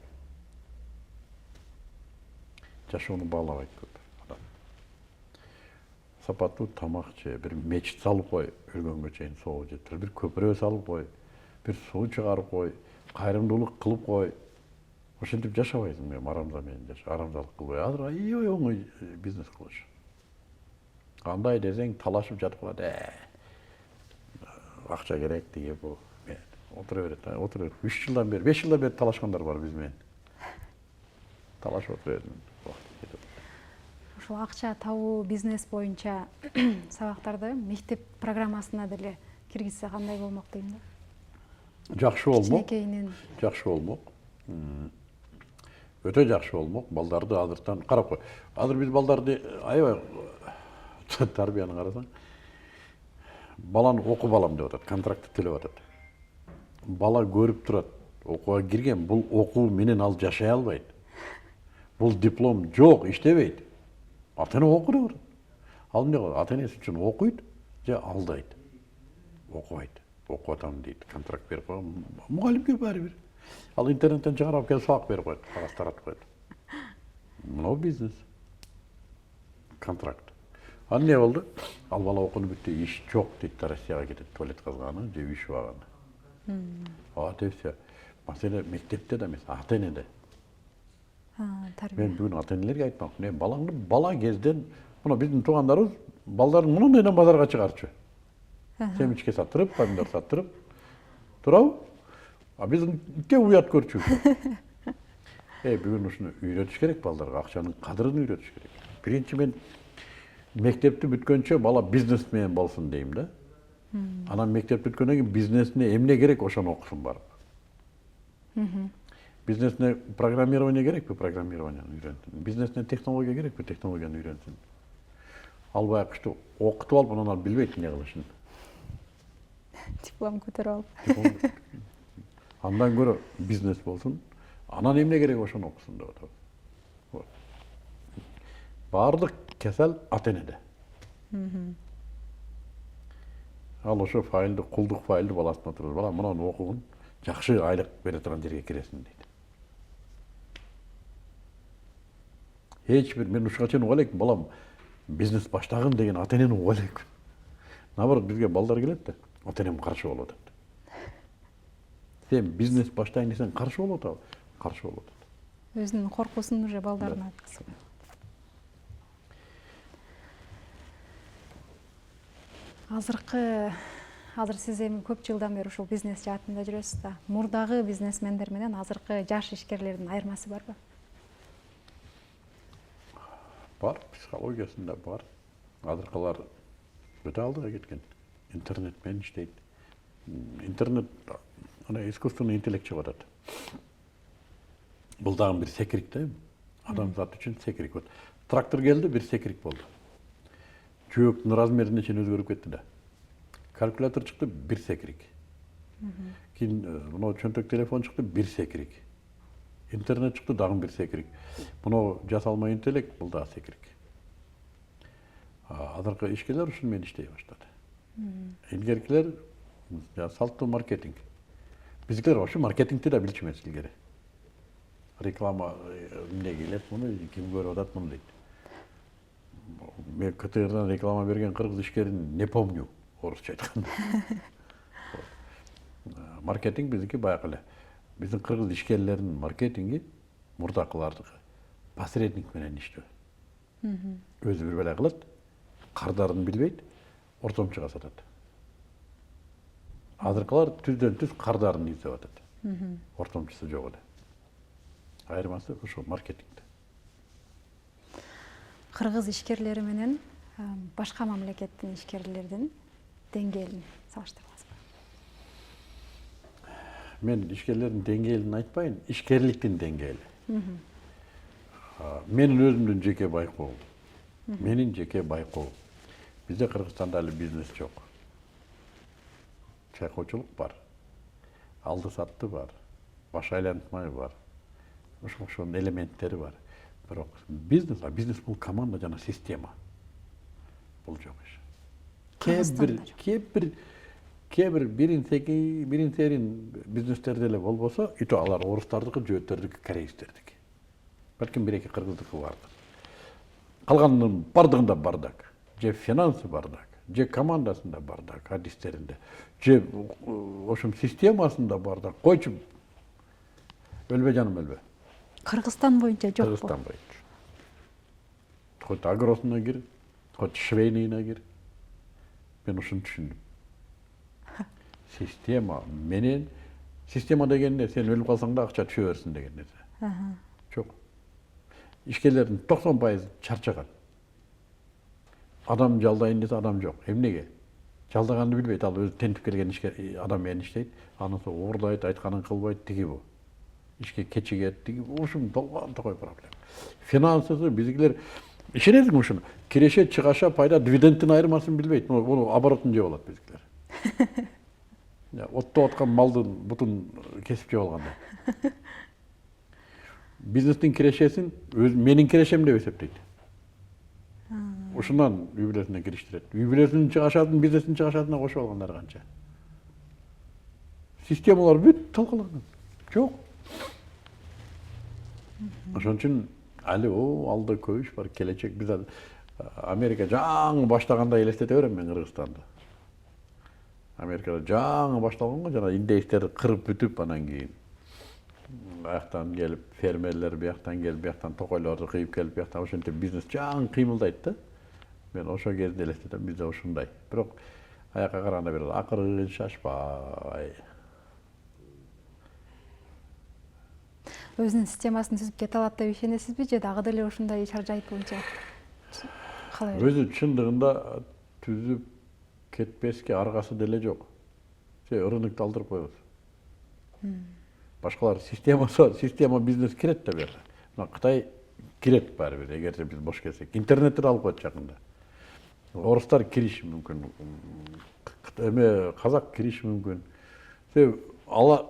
Жашоону баалабайт көп адам. Сапаттуу тамак же, бир мечит салып кой, өлгөнгө чейин соо жетир. Бир көпүрө салып кой, бир суу чыгарып кой, кайрымдуулук кылып кой. Ошентип жашабайсың, мен арамза менен жаша, арамзалык кылбай. Азыр аябай оңой бизнес кылыш. Кандай десең талашып жатып калат. Акча керек деге бу. Отура берет. 3 жылдан бери, 5 жылдан бери талашкандар бар биз менен. Талашып отура бердим. Ушул акча табуу бизнес боюнча сабактарды мектеп программасына деле киргизсе кандай болмок дейм да? Жакшы болмок. Кичинекейинен. Жакшы болмок. Өтө жакшы болмок. Балдарды азыртан карап кой. Азыр биз балдарды аябай тарбияны карасаң, баланы оқып алам деп атат, контрактты төлеп атат. Бала көріп тұрат, оқуға кирген, бұл оқу менен ал жашай албайт. Бұл диплом жоқ, иштебейт. Ата-ана оқу деп атат. Ал эмне кылат? Ата-энеси үчүн окуйт, же алдайт. Окубайт. Окуп атам дейт, контракт берип койгон. Мугалимге баары бир. Ал интернеттен чыгарып келип сабак берип коет, кагаз таратып коет. Мынау бизнес. Контракт. Ал не болду? Ал бала окууну бүтү, иш жок дейт, Россияга кетет, туалет казганы, же үй жубаганы. Деп все. Маселе мектепте да эмес, ата-энеде. Мен бүгүн ата-энелерге айтмакмын, балаңды бала кезден, мына биздин туугандарыбыз балдарын мындай менен базарга чыгарчу. Семечке саттырып, помидор саттырып, турабы? А бизге уят көрчү. Бүгүн ушуну үйрөтүш керек балдарга, акчанын кадырын үйрөтүш керек. Биринчи мен мектепти бүткөнчө бала бизнесмен болсун дейм да. Анан мектеп бүткөндөн кийин бизнесине эмне керек ошону окусун барып. Бизнесине программирование керекпи? Программированияны үйрөнсүн. Бизнесине технология керекпи? Технологияны үйрөнсүн. Ал баягы окутуп алып, анан ал билбейт эмне кылышын. Диплом көтөрүп алып. Андан көрө бизнес болсун. Анан эмне керек ошону окусун деп атат. Баардык кесел ата-энеде. Ал ошо файлды, кулдук файлды баласына тургуз. Бала мынаны окугун, жакшы айлык бере турган жерге киресиң дейт. Мен ушуга чейин уга элекмин, балам бизнес баштагын деген ата-энени уга элекмин. Наоборот, бизге балдар келет да, ата-энем каршы болуп атат. Сен бизнес баштайын десең каршы болуп атабы? Каршы болуп атат. Өзүнүн коркусун уже балдарына айткызып. Азыр сиз эми көп жылдан бери ушул бизнес жаатында жүрөсүз да. Мурдагы бизнесмендер менен азыркы жаш ишкерлердин айырмасы барбы? Бар, психологиясында бар. Азыркылар өтө алдыга кеткен. Интернетмен иштейт. Интернет, искусственный интеллект чыгып атат. Бул дагы бир секирик да. Адамзат үчүн секирик. Трактор келди, бир секирик болду. Чөбөктүн размерине чейин өзгөрүп кетти да. Калькулятор чыкты, бир секирик. Кийин мына чөнтөк телефон чыкты, бир секирик. Интернет чыкты, дагы бир секирик. Мына жасалма интеллект, бул дагы секирик. Азыркы ишкерлер ушуну менен иштей баштады. Илгеркилер салттуу маркетинг. Биздикилер ошо маркетингти да билчү эмес илгери. Реклама эмне келет, муну ким көрүп атат муну дейт. Мен КТРдан реклама берген кыргыз ишкерин не помню, орусча айтканда. Маркетинг биздики баягы эле. Биздин кыргыз ишкерлеринин маркетинги мурдакылардыкы посредник менен иштөө. Өзү бир бала кылат, кардарын билбейт, ортомчуга сатат. Азыркылар түздөн түз кардарын издеп атат. Ортомчусу жок эле. Айырмасы ошо маркетингде. Кыргыз ишкерлери менен башка мамлекеттин ишкерлердин деңгээлин салыштырабызбы? Мен ишкерлердин деңгээлин айтпайын, ишкерликтин деңгээли. Менин өзүмдүн жеке байкоом. Менин жеке байкоом. Бизде Кыргызстанда али бизнес жок. Чайкоочулук бар. Алды сатты бар. Баш айлантмай бар. Ошонун элементтери бар. Бирок бизнес бул команда жана система. Бул жок иш. Кээ бир бирин серин бизнестерде эле болбосо, ито алар орустардыкы, жөөттөрдүкү, кореецтердики. Балким бир-эки кыргыздыкы бардыр. Калганынын бардыгында бардак. Же финансы бардак, же командасында бардак, адистеринде. Же ошол системасында бардак. Койчу. Өлбө жаным өлбө. Кыргызстан боюнча жокпу? Кыргызстан боюнча. Хоть агросуна кир, хоть швейныйына кир. Мен ушуну түшүндүм. Система деген не, сен өлүп калсаң да акча түшө берсин деген нерсе. Жок. Ишкерлердин 90% чарчаган. Адам жалдайын десе адам жок. Эмнеге? Жалдаганды билбейт, ал өзү тентип келген адам менен иштейт. Анысы уурдайт, айтканын кылбайт, тиги бу. Ишке кечигет, тиги ушун толгон токой проблема. Финансысы биздикилер ишенесиңби ушуну? Киреше, чыгаша, пайда, дивидендтин айырмасын билбейт. Муну оборотун жеп алат bizgiler. Оттоп аткан малдын бутун кесип жеп алганда. Бизнестин кирешесин менин кирешем деп эсептейт. Ушундан үй бүлөсүнө кириштирет. Үй бүлөсүнүн чыгашатын, бизнестин чыгашатына кошуп алгандар канча. Системалар бүт талкаланган. Жок. Ошон үчүн али алда көп иш бар, келечек. Биз Америка жаңы баштаганда элестете берем мен Кыргызстанды. Америкада жаңы башталганго жана индейстерди кырып бүтүп анан кийин бияктан келип фермерлер, бияктан келип, бияктан токойлорду кыйып келип, бияктан ошентип бизнес жаңы кыймылдайт да. Мен ошо кезде элестетем, бизде ушундай. Бирок аякка караганда бир акырын шашпай. Өзүнүн системасын түзүп кете алат деп ишенесизби же дагы деле ушундай иш жайыт боюнча калай? Өзү чындыгында түзүп кетпеске аргасы деле жок. Рынокто алдырып коебуз. Башкалар система бизнес кирет да бер. Мына Кытай кирет баары бир, эгерде биз бош келсек. Интернетти да алып коет жакында. Орустар кириши мүмкүн. Казак кириши мүмкүн.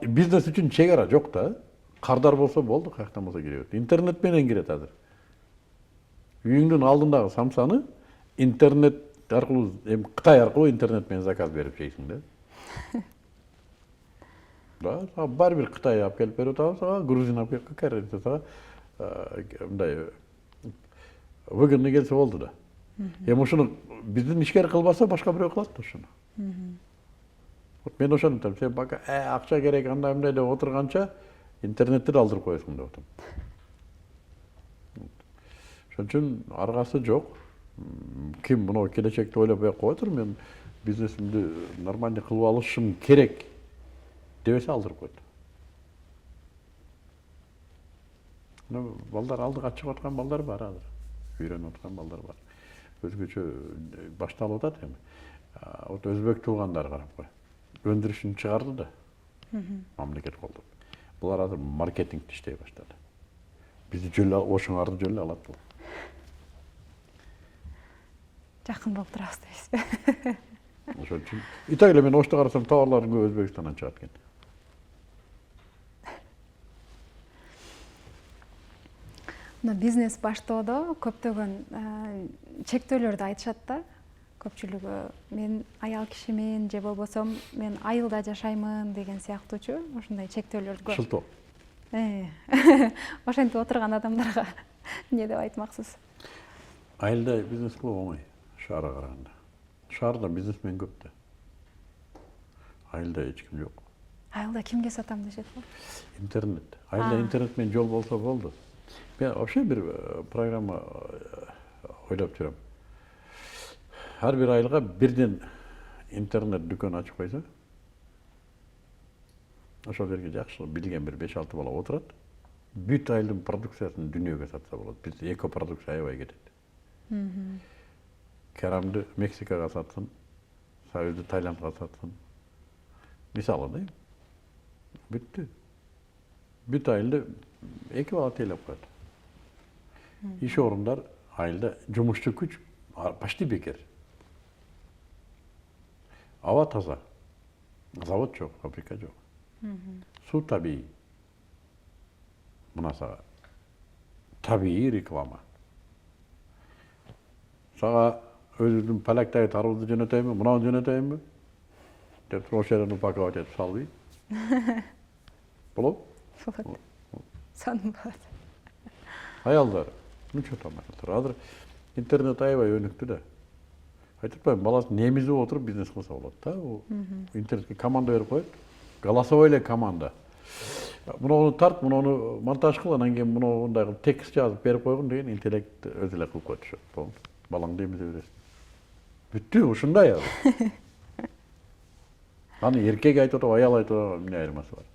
Бизнес үчүн чегара жок да. Кардар болсо болду, каяктан болсо кире берет. Интернет менен кирет азыр. Үйүңдүн алдындагы самсаны интернет аркылуу, Кытай аркылуу интернет менен заказ берип жейсиң да. Да, баары бир Кытай алып келип берип атабыз, грузин алып келип берип мындай выгодный келсе болду да. Ушуну биздин ишкер кылбаса башка бирөө кылат да ушуну. Вот мен ошону айтам, сен пока акча керек андай мындай деп отурганча интернетти да алдырып коесуң деп атам. Ошон үчүн аргасы жок. Ким мына келечекти ойлоп коетур, мен бизнесимди нормально кылып алышым керек дебесе алдырып коет. Балдар алдыга чыгып аткан балдар бар азыр. Үйрөнүп аткан балдар бар. Өзгөчө башталып атат эми. Вот өзбек туугандар карап кой. Өндүрүшүн чыгарды да. Мамлекет колдоп. Булар азыр маркетингде иштей баштады. Бизди жөлө ошоңарды жөлө алат бул. Жакын болуп турабыз дейсизби? Ошон үчүн и так эле мен ошто карасам товарлардын көбү Өзбекстандан чыгат экен. Бизнес баштоодо көптөгөн чектөөлөрдү айтышат да. Көпчүлүгү мен аял кишимин же болбосо мен айылда жашаймын деген сыяктуучу ушундай чектөөлөрдү көп. Шылтоо. Ошентип отурган адамдарга эмне деп айтмаксыз? Айылда бизнес кылуу оңой, шаарга караганда. Шаарда бизнесмен көп да. Айылда эч ким жок. Айылда кимге сатам дешет го? Интернет. Айылда интернет менен жол болсо болду. Мен вообще бир программа ойлоп жүрөм. Ар бир айылга бирден интернет дүкөн ачып койсо, ошол жерге жакшы билген бир 5-6 бала отурат. Бүт айылдын продукциясын дүйнөгө сатса болот. Биз эко продукция аябай кетет. Керамды Мексикага сатсын, Союзду Таиландга сатсын. Мисалы да. Бүттү. Бүт айылды 2 бала тейлеп коет. Иш орундар айылда жумушчу күч почти бекер. Аба таза. Завод жок, фабрика жок. Суу табий. Мына сага табий реклама. Сага өзүңдүн поляктагы тарыбызды жөнөтөйүнбү, мынаны жөнөтөйүнбү? Деп туруп ошол жерден упаковать этип салбый. Болот? Болот. Сонун болот. Аялдар, ничего там азыр интернет аябай өнүктү да. Айтып атпаймынбы, баласы немизип отуруп бизнес кылса болот да. Интернетке команда берип коет. Голосовой эле команда. Муну тарт, муну монтаж кыл, анан кийин мындай кылып текст жазып берип койгун деген интеллект өзү эле кылып коет ошо. Балаңды эмизе бересиң. Бүттү, ушундай азыр. Аны эркек айтып атып, аял айтып атып, эмне айырмасы бар?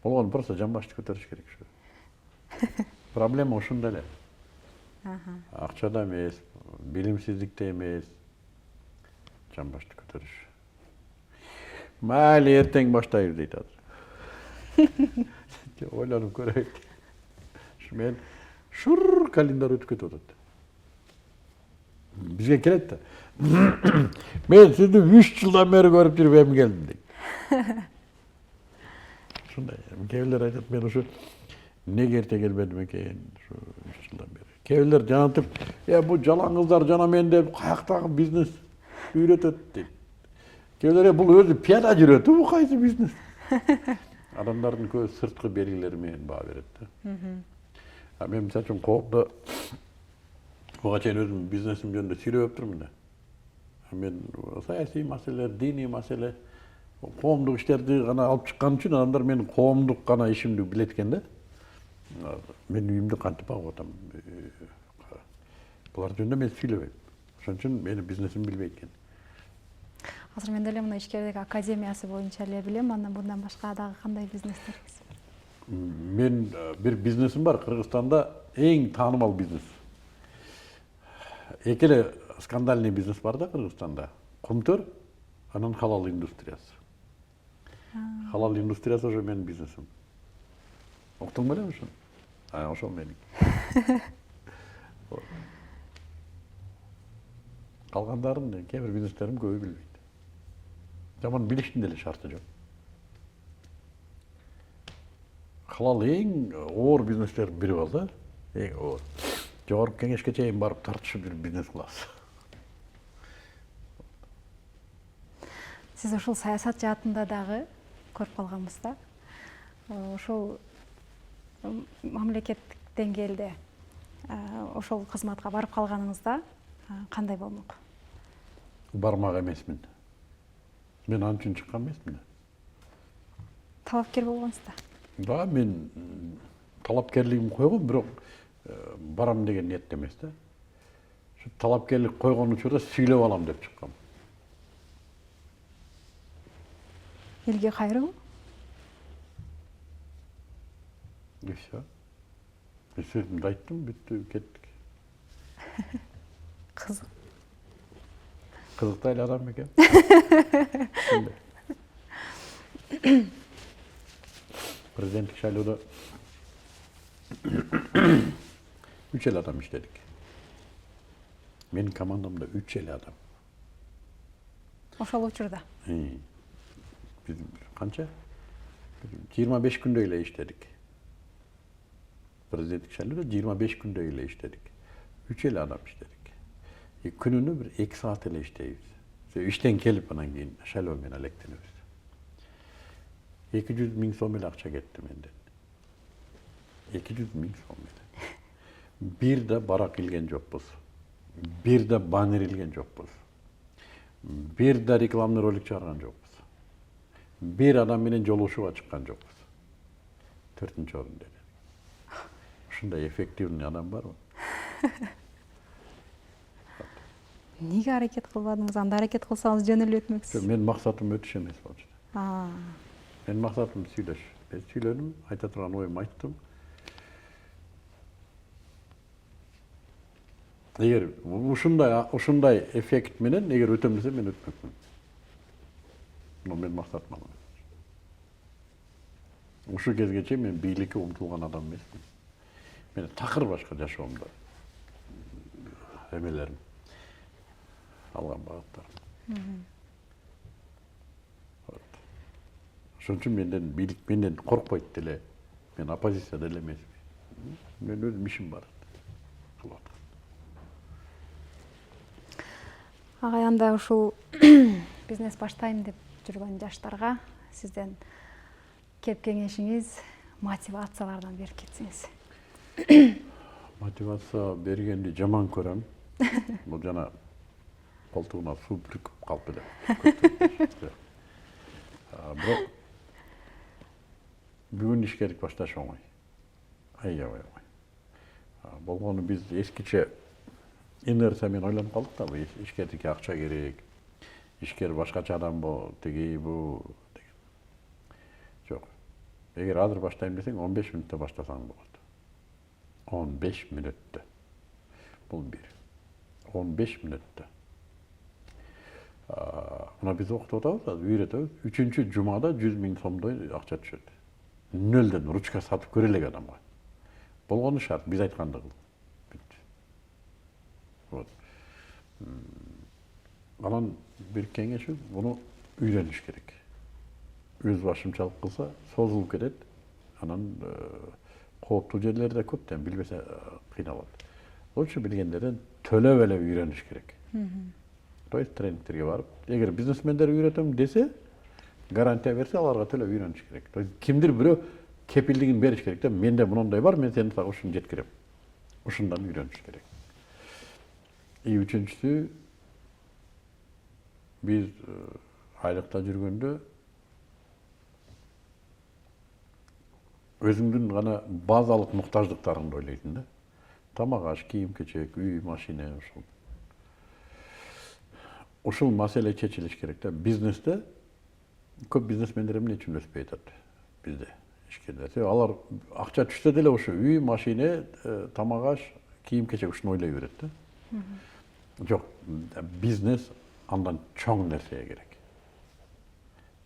Болгону просто жамбашты көтөрүш керек ушу. Проблема ушунда эле. Акчада эмес, билимсиздикте эмес, жамбашты көтөрүш. Майли эртең баштайбыз дейт азыр. Ойлонуп көрөйт. Мен шур календарь өтүп кетип атат. Бизге келет да. Мен сизди 3 жылдан бери көрүп жүрүп эми келдим дейт. Ушундай. Кээ бирлер айтат, мен ушу неге эрте келбедим экен, ушу 3 жылдан бери. Кээ бирлер жанатып, бу жалаң кыздар жана мен деп каяктагы бизнес үйрөтөт дейт. Кээ бирлер бул өзү пияда жүрөт, бу кайсы бизнес? Адамдардын көбү сырткы белгилери менен баа берет да. Мен мисалы үчүн коомдо буга чейин өзүм бизнесим жөнүндө сүйлөп турмун да. Мен саясий маселелер, диний маселе, коомдук иштерди гана алып чыккан үчүн адамдар менин коомдук гана ишимди билет экен да. Мен үйүмдү кантип багып атам? Булар жөнүндө мен сүйлөбөйм. Ошон үчүн мени бизнесим билбейт экен. Азыр мен деле мына ишкердик академиясы боюнча эле билем, андан bundan башка дагы кандай бизнестериңиз? Мен бир бизнесим бар, Кыргызстанда эң таанымал бизнес. Эки эле скандальный бизнес бар да Кыргызстанда. Кумтөр, анан халал индустриясы. Халал индустриясы уже менин бизнесим. Уктуң белем ошону? Ошол менин. Калгандарын кээ бир бизнестерим көбү билбейт. Жаман билиштин деле шарты жок. Халал эң оор бизнестердин бири болду, эң оор. Жогорку кеңешке чейин барып тартышып жүрүп бизнес кылабыз. Сиз ушул саясат жаатында дагы көрүп калганбыз да. Ошол мамлекеттик деңгээлде ошол кызматка барып калганыңызда кандай болмок? Бармак эмесмин. Мен ал үчүн чыккан эмесмин. Талапкер болгонсуз да. Да, мен талапкерлигим койгом, бирок барам деген ниетте эмес да. Şu talapkerlik koygan учурда сүйлөп алам деп чыккам. Элге кайрыбы? И все. Сөзүмдү айттым, бүттү, кеттик. Кызык. Кызыктуу эле адам экен. Президенттик шайлоодо 3 эле адам иштедик. Менин командамда 3 эле адам. Ошол учурда. Биз канча? 25 күндөй эле иштедик. Президенттик шайлоодо 25 күндөй эле иштедик. 3 эле адам иштедик. Күнүнө бир 2 саат эле иштейбиз. Иштен келип анан кийин шайлоо менен электенебиз. 200 000 сом эле акча кетти менден. 200 000 сом эле. Бир да барак илген жокпуз. Бир да баннер илген жокпуз. Бир да рекламный ролик чыгарган жокпуз. Бир адам менен жолугушууга чыккан жокпуз. 4-орун деди. Ушундай эффективный адам барбы? Неге аракет кылбадыңыз? Анда аракет кылсаңыз жөн эле өтмөксүз. Мен максатым өтүш эмес болчу. Мен максатым сүйлөш. Мен сүйлөдүм, айта турган оюмду айттым. Эгер ушундай эффект менен эгер өтөм десе мен өтмөкмүн. Но мен максатым ал эмес. Ушу кезге чейин мен бийликке умтулган адам эмесмин. Мен такыр башка жашоомдо эмелерим алган багыттарым. Ошон үчүн менден бийлик менден коркпойт деле. Мен оппозицияда эле эмесмин. Мен өзүм ишим бар. Кылып аткам. Агай, анда ушул бизнес баштайм деп жүргөн жаштарга сизден кеп кеңешиңиз, мотивациялардан берип кетсеңиз. Мотивация бергенди жаман көрөм. Бул жана колтугуна суу бүркүп калып эле. Бирок бүгүн ишкердик башташ оңой. Аябай оңой. Болгону биз эскиче инерция менен ойлонуп калдык да, бул ишкердикке акча керек. Ишкер башкача адам бул, тиги бул деген. Жок. Эгер азыр баштайм десең 15 мүнөттө баштасаң болот. 15 мүнөттө. Бул бир. 15 мүнөттө. Мына биз окутуп атабыз, үйрөтөбүз. 3-чү жумада 100 000 сомдой акча түшөт. Нөлдөн ручка сатып көрө элек адамга. Болгону шарт, биз айтканды кыл. Вот. Анан бир кеңеши буну үйрөнүш керек. Өз башымчалык кылса созулуп кетет. Анан кооптуу жерлерде көптөн билбесе кыйналат. Ошо билгендерден төлөп эле үйрөнүш керек. То есть тренингтерге барып, эгер бизнесмендер үйрөтөм десе, гарантия берсе, аларга төлөп үйрөнүш керек. То есть кимдир бирөө кепилдигин бериш керек да, менде мындай бар, мен сени так ушуну жеткирем. Ушундан үйрөнүш керек. И үчүнчүсү, биз айлыкта жүргөндө өзүңдүн гана базалык муктаждыктарыңды ойлойсуң да. Тамак аш, кийим кечек, үй, машина ушул. Ушул маселе чечилиш керек да. Бизнесте көп бизнесмендер эмне үчүн өспөй атат бизде ишкерлер. Алар акча түшсө деле ошо үй, машина, тамак аш, кийим кечек ушуну ойлой берет да. Жок, бизнес андан чоң нерсеге керек.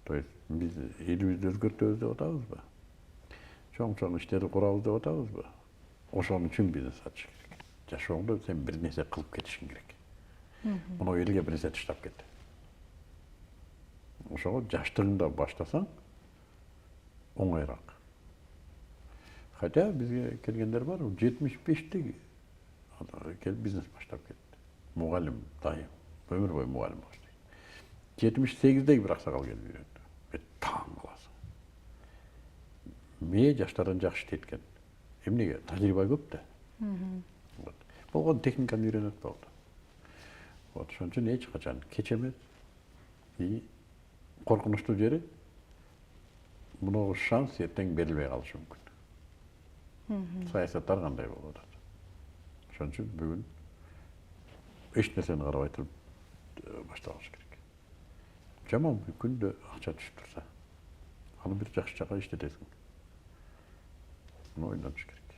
То есть биз элибизди өзгөртөбүз деп атабызбы? Чоң иштерди курабыз деп атабызбы? Ошон үчүн бизнес ачыш керек. Жашооңдо сен бир нерсе кылып кетишиң керек. Мына элге бир нерсе таштап кет. Ошого жаштыгыңда баштасаң оңойраак. Хотя бизге келгендер бар, 75-тиги келип бизнес баштап кетти. Мугалим, дайым, өмүр бою мугалим баштайт. 78-деги бир аксакал келип үйрөндү. Таң каласың. Мээ жаштардан жакшы иштейт экен. Эмнеге? Тажрыйба көп да. Болгон техниканы үйрөнөт болду. Вот, ошон үчүн эч качан кеч эмес. И коркунучтуу жери мунуга шанс эртең берилбей калышы мүмкүн. Саясаттар кандай болуп атат. Ошон үчүн бүгүн эч нерсени карабай туруп башталыш керек. Жаман күндө акча түшүп турса, аны бир жакшы жака иштетесиң. Муну ойлонуш керек.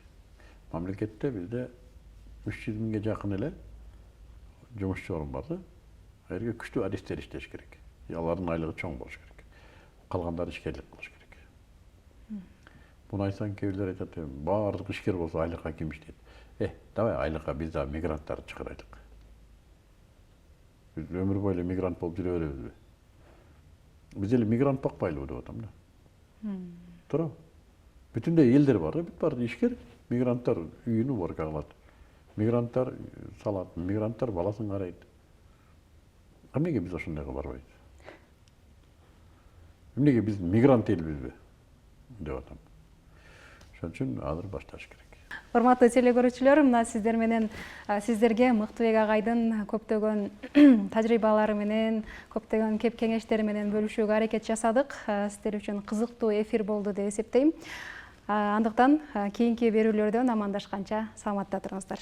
Мамлекетте бизде 300 миңге жакын эле жумушчу орун бар да. Айрге күчтүү адистер иштеш керек. Алардын айлыгы чоң болуш керек. Калгандары ишкерлик кылыш керек. Муну айтсаң кээ бирлер айтат, баардык ишкер болсо айлыкка ким иштейт? Давай айлыкка биз да мигранттарды чыгарайлык. Биз өмүр бою эле мигрант болуп жүрө беребизби? Биз эле мигрант бакпайлыбы деп атам да. Туура. Бүтүндөй элдер бар да, бүт баары ишкер, мигранттар үйүн уборка кылат. Мигранттар салат, мигранттар баласын карайт. Эмнеге биз ошондойго барбайбыз? Эмнеге биз мигрант элбизби деп атам. Ошон үчүн азыр башташ керек. Урматтуу телекөрүүчүлөр, мына сиздер менен сиздерге Мыктыбек агайдын көптөгөн тажрыйбалары менен, көптөгөн кеп кеңештери менен бөлүшүүгө аракет жасадык. Сиздер үчүн кызыктуу эфир болду деп эсептейм. Андыктан кийинки берүүлөрдөн амандашканча саламатта туруңуздар.